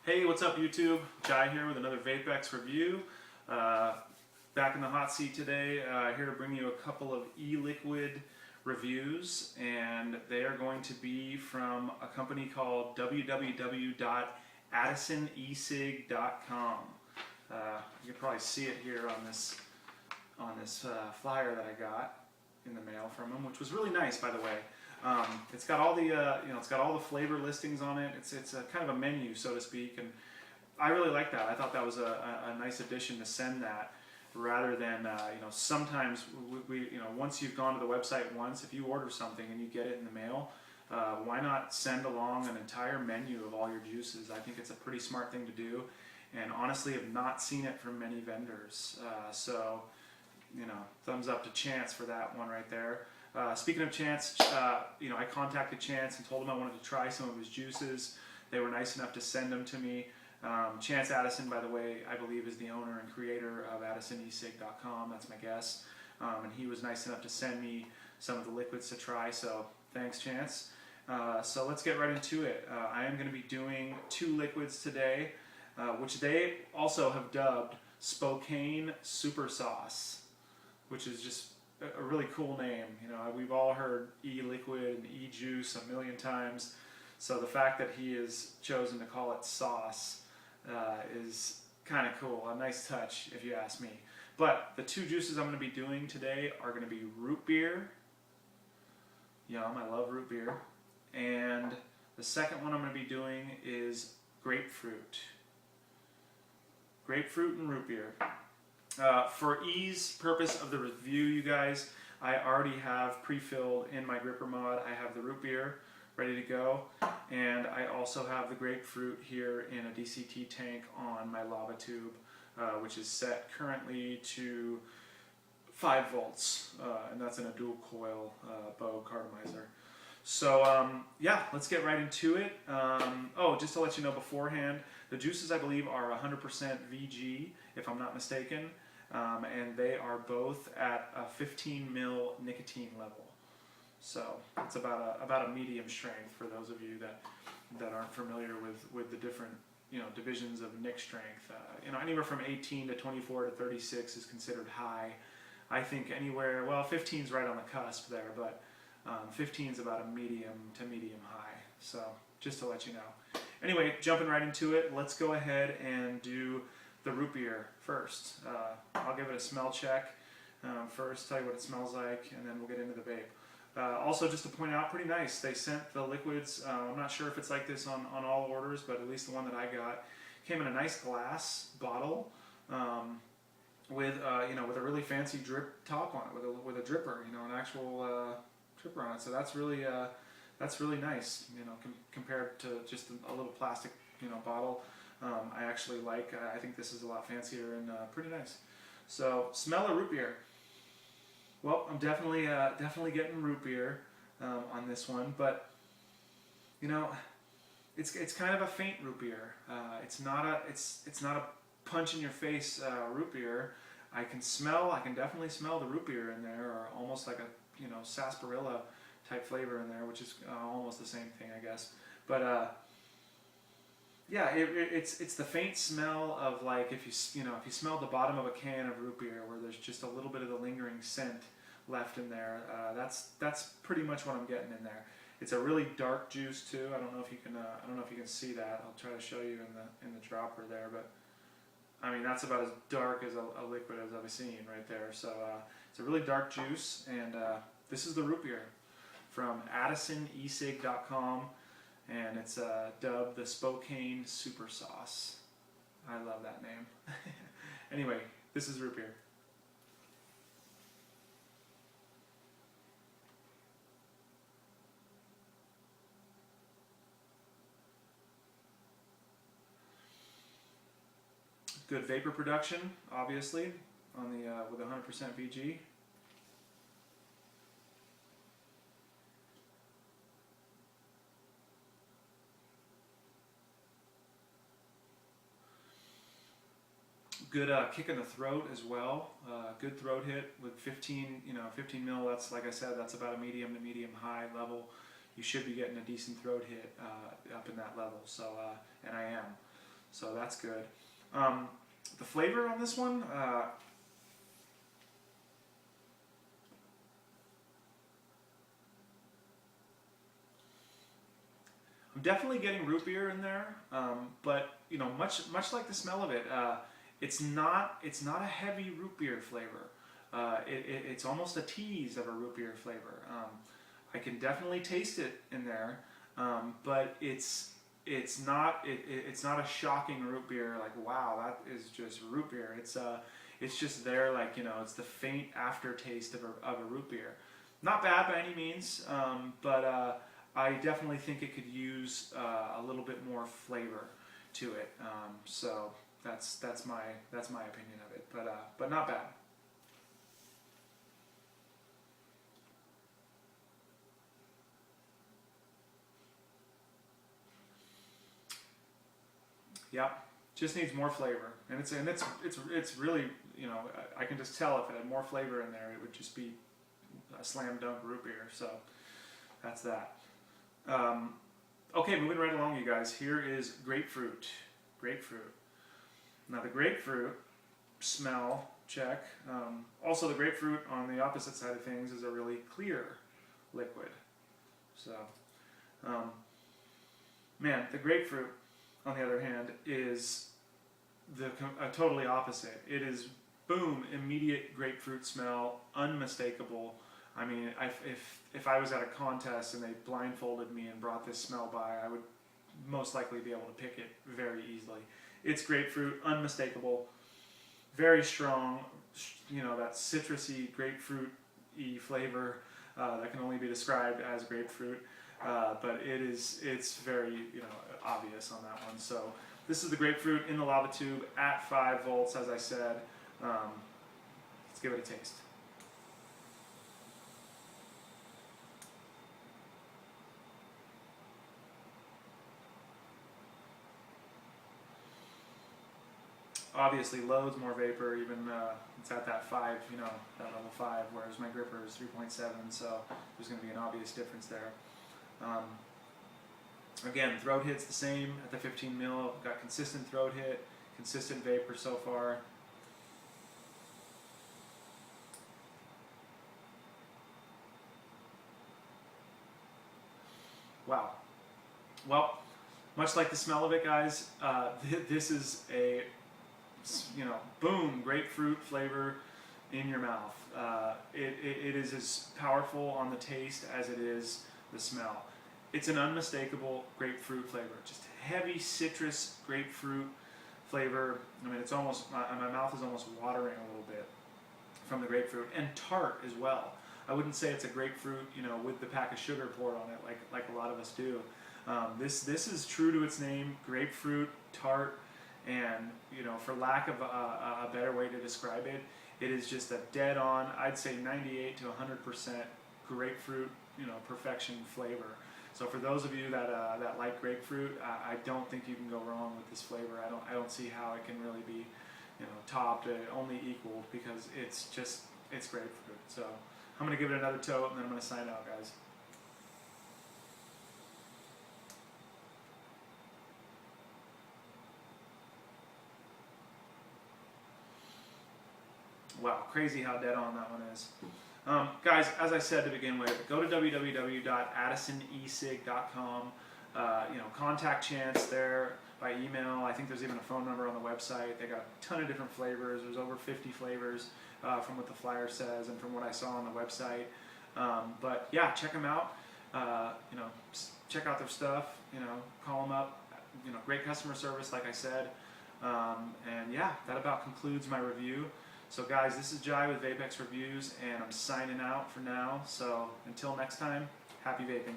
Hey, what's up YouTube? Jai here with another VapeX review. Back in the hot seat today, here to bring you a couple of e-liquid reviews, and they are going to be from a company called www.addisonesig.com. You can probably see it here on this flyer that I got in the mail from them, which was really nice, by the way. It's got all the it's got all the flavor listings on it. It's a kind of a menu, so to speak, and I really like that. I thought that was a nice addition to send that, rather than sometimes we once you've gone to the website once, if you order something and you get it in the mail, why not send along an entire menu of all your juices? I think it's a pretty smart thing to do, and honestly have not seen it from many vendors. So thumbs up to Chance for that one right there. Speaking of Chance, I contacted Chance and told him I wanted to try some of his juices. They were nice enough to send them to me. Chance Addison, by the way, I believe is the owner and creator of AddisonEsig.com. That's my guess. And he was nice enough to send me some of the liquids to try, so thanks, Chance. So let's get right into it. I am going to be doing two liquids today, which they also have dubbed Spokane Super Sauce, which is just a really cool name. We've all heard e-liquid and e-juice a million times, so the fact that he has chosen to call it sauce is kind of cool, a nice touch if you ask me. But the two juices I'm going to be doing today are going to be Rootbeer. Yum, I love root beer. And the second one I'm going to be doing is grapefruit. Grapefruit and root beer. For ease purpose of the review, you guys, I already have pre-filled in my gripper mod. I have the root beer ready to go, and I also have the grapefruit here in a DCT tank on my lava tube, which is set currently to 5 volts, and that's in a dual coil bow cartomizer. So yeah, let's get right into it. Oh, just to let you know beforehand, the juices I believe are 100% VG, if I'm not mistaken. And they are both at a 15 mil nicotine level, so it's about a medium strength for those of you that aren't familiar with the different divisions of nic strength. Anywhere from 18 to 24 to 36 is considered high. I think anywhere, well, 15 is right on the cusp there, but 15 is about a medium to medium high. So just to let you know. Anyway, jumping right into it, let's go ahead and do the root beer first. I'll give it a smell check first, tell you what it smells like, and then we'll get into the vape. Also, just to point out, pretty nice. They sent the liquids. I'm not sure if it's like this on all orders, but at least the one that I got came in a nice glass bottle with with a really fancy drip top on it, with a dripper, an actual dripper on it. So that's really nice, compared to just a little plastic bottle. I actually I think this is a lot fancier and pretty nice. So, smell of root beer. Well, I'm definitely getting root beer on this one, but it's kind of a faint root beer. It's not a punch in your face root beer. I can definitely smell the root beer in there, or almost like a sarsaparilla type flavor in there, which is almost the same thing, I guess. But yeah, it's the faint smell of, like, if you smell the bottom of a can of root beer where there's just a little bit of the lingering scent left in there. That's pretty much what I'm getting in there. It's a really dark juice too. I don't know if you can see that. I'll try to show you in the dropper there, but I mean that's about as dark as a liquid as I've seen right there. So it's a really dark juice, and this is the root beer from AddisonEsig.com. And it's dubbed the Spokane Super Sauce. I love that name. Anyway, this is root beer. Good vapor production, obviously, on the with 100% VG. Good kick in the throat as well. Good throat hit with 15 mil. That's, like I said, that's about a medium to medium high level. You should be getting a decent throat hit up in that level. So, and I am. So that's good. The flavor on this one, I'm definitely getting root beer in there, but you know, much like the smell of it, it's not a heavy root beer flavor. It's almost a tease of a root beer flavor. I can definitely taste it in there, but it's not a shocking root beer like, wow, that is just root beer. It's just there, like, you know, it's the faint aftertaste of a root beer. Not bad by any means, but I definitely think it could use a little bit more flavor to it. So that's my opinion of it. But not bad. Yeah, just needs more flavor, and it's really, you know, I can just tell if it had more flavor in there, it would just be a slam dunk root beer. So that's that. Okay, moving right along, you guys. Here is grapefruit. Grapefruit. Now the grapefruit smell, check. Also, the grapefruit on the opposite side of things is a really clear liquid. So, man, the grapefruit, on the other hand, is totally opposite. It is, boom, immediate grapefruit smell, unmistakable. I mean, if I was at a contest and they blindfolded me and brought this smell by, I would most likely be able to pick it very easily. It's grapefruit, unmistakable, very strong, you know, that citrusy, grapefruit-y flavor that can only be described as grapefruit. But it's very, you know, obvious on that one. So this is the grapefruit in the lava tube at 5 volts, as I said. Let's give it a taste. Obviously loads more vapor, even it's at that 5, you know, that level 5, whereas my gripper is 3.7, so there's going to be an obvious difference there. Again, throat hit's the same at the 15 mil, got consistent throat hit, consistent vapor so far. Wow. Well, much like the smell of it, guys, this is a, you know, boom, grapefruit flavor in your mouth. It is as powerful on the taste as it is the smell. It's an unmistakable grapefruit flavor, just heavy citrus grapefruit flavor. I mean, it's almost, my mouth is almost watering a little bit from the grapefruit, and tart as well. I wouldn't say it's a grapefruit, you know, with the pack of sugar poured on it like a lot of us do. This is true to its name, grapefruit, tart. And, you know, for lack of a better way to describe it, it is just a dead-on, I'd say 98 to 100% grapefruit, you know, perfection flavor. So for those of you that like grapefruit, I don't think you can go wrong with this flavor. I don't see how it can really be, you know, topped, only equaled, because it's grapefruit. So I'm gonna give it another tote, and then I'm gonna sign out, guys. Wow, crazy how dead on that one is. Guys, as I said to begin with, go to www.addisonesig.com. You know, contact Chance there by email. I think there's even a phone number on the website. They got a ton of different flavors. There's over 50 flavors from what the flyer says and from what I saw on the website. But yeah, check them out. You know, check out their stuff. You know, call them up. You know, great customer service, like I said. And yeah, that about concludes my review. So guys, this is Jai with Vapex Reviews, and I'm signing out for now. So until next time, happy vaping.